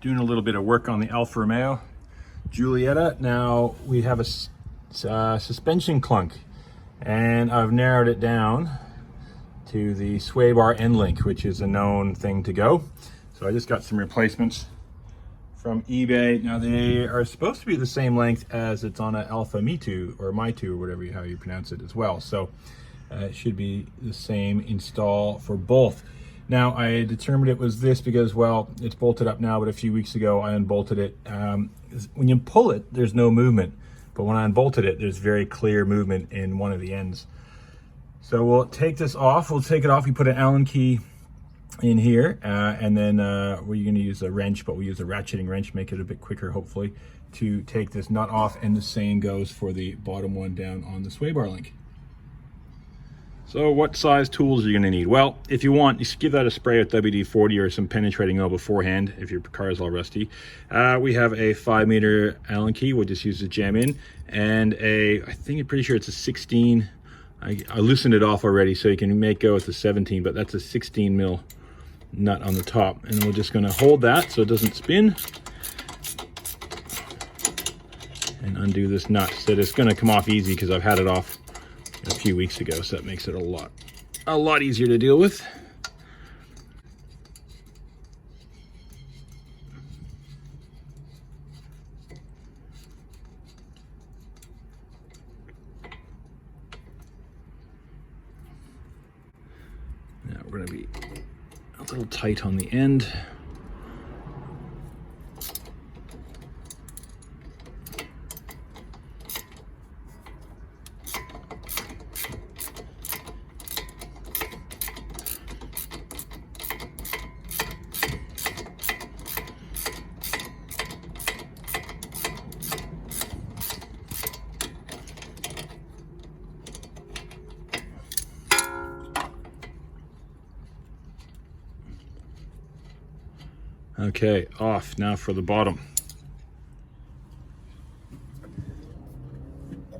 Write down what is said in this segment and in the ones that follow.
doing a little bit of work on the Alfa Romeo Giulietta. Now we have a suspension clunk, and I've narrowed it down to the Swaybar Endlink, which is a known thing to go. So I just got some replacements from eBay. Now they are supposed to be the same length as it's on an Alfa Mito or Mito or whatever how you pronounce it as well. So it should be the same install for both. Now I determined it was this because, well, it's bolted up now, but a few weeks ago I unbolted it. When you pull it, there's no movement, but when I unbolted it, there's very clear movement in one of the ends. So we'll take this off. We'll take it off. We put an Allen key in here, and then we're going to use a wrench, but we use a ratcheting wrench, make it a bit quicker, hopefully, to take this nut off. And the same goes for the bottom one down on the sway bar link. So what size tools are you going to need? Well, if you want, you should give that a spray with WD-40 or some penetrating oil beforehand if your car is all rusty. We have a 5-meter Allen key. We'll just use the jam in, and I think I'm pretty sure it's a 16. I loosened it off already, so you can make go with the 17, but that's a 16 mil nut on the top. And we're just going to hold that so it doesn't spin and undo this nut. So it's going to come off easy because I've had it off a few weeks ago, so that makes it a lot easier to deal with. Now we're going to be a little tight on the end. Okay, off. Now for the bottom.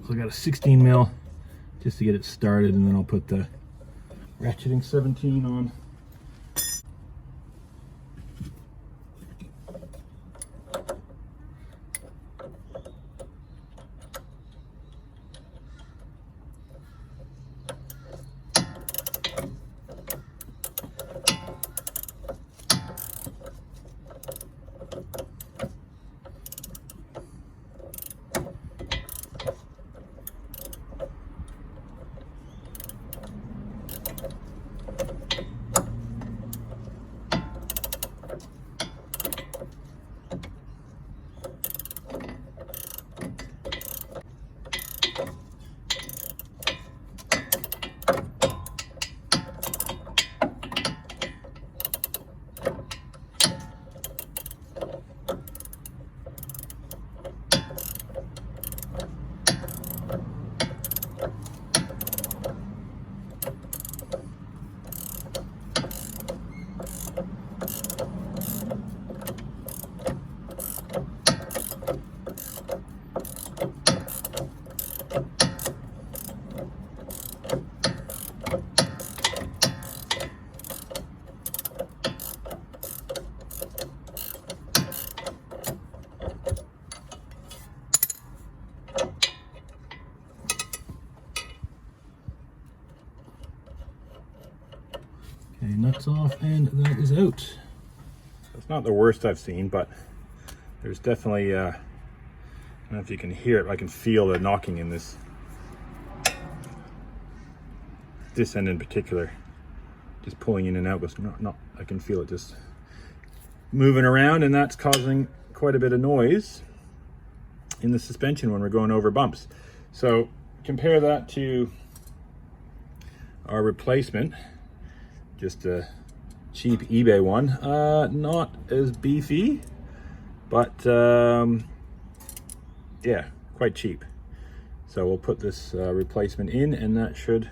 So I got a 16 mil just to get it started, and then I'll put the ratcheting 17 on. Okay, nuts off, and that is out. It's not the worst I've seen, but there's definitely, I don't know if you can hear it, but I can feel the knocking in this end in particular. Just pulling in and out, but I can feel it just moving around, and that's causing quite a bit of noise in the suspension when we're going over bumps. So compare that to our replacement. Just a cheap eBay one, not as beefy, but yeah, quite cheap. So we'll put this replacement in, and that should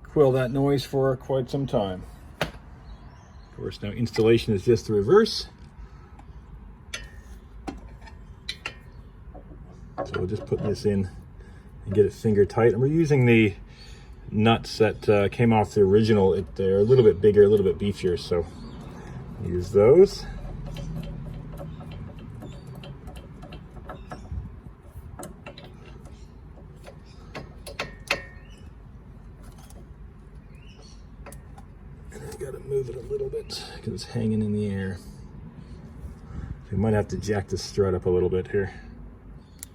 quill that noise for quite some time. Of course, now installation is just the reverse. So we'll just put this in and get it finger tight. And we're using the nuts that came off the original. They're a little bit bigger, a little bit beefier, so use those. gotta move it a little bit because it's hanging in the air. We might have to jack the strut up a little bit here.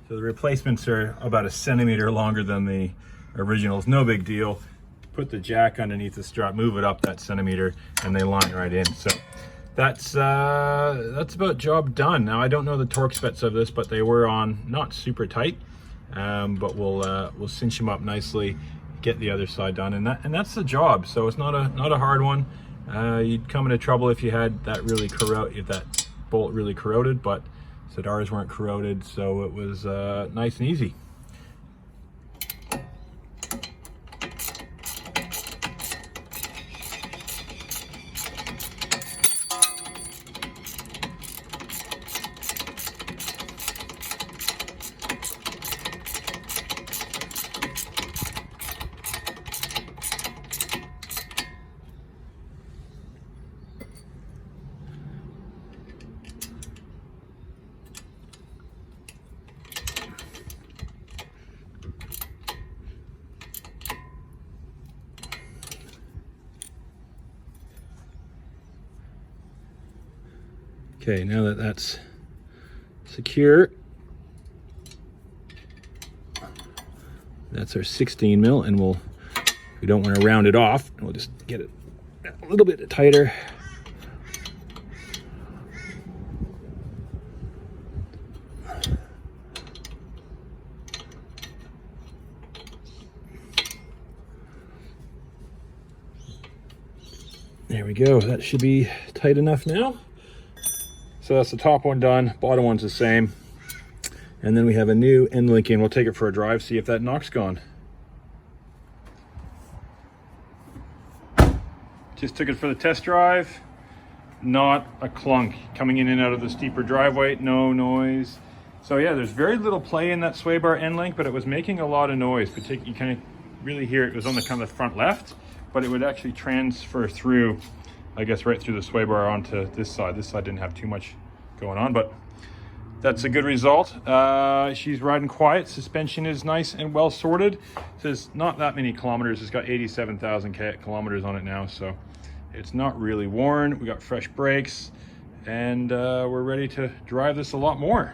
So the replacements are about 1 centimeter longer than the originals. No big deal. Put the jack underneath the strut, move it up that centimeter, and they line right in. So that's about job done. Now I don't know the torque specs of this, but they were on not super tight, but we'll cinch them up nicely, get the other side done, and that's the job. So it's not a hard one. You'd come into trouble if you had that if that bolt really corroded, but said ours weren't corroded, so it was nice and easy. Okay, now that that's secure, that's our 16 mil, and we don't want to round it off. We'll just get it a little bit tighter. There we go. That should be tight enough now. So that's the top one done, bottom one's the same. And then we have a new Endlink in. We'll take it for a drive, see if that knock's gone. Just took it for the test drive. Not a clunk. Coming in and out of the steeper driveway, no noise. So yeah, there's very little play in that Swaybar Endlink, but it was making a lot of noise. You kind of really hear it was on the kind of front left, but it would actually transfer through, I guess, right through the sway bar onto this side. This side didn't have too much going on, but that's a good result. She's riding quiet. Suspension is nice and well sorted. It says not that many kilometers. It's got 87,000 kilometers on it now, so it's not really worn. We got fresh brakes, and we're ready to drive this a lot more.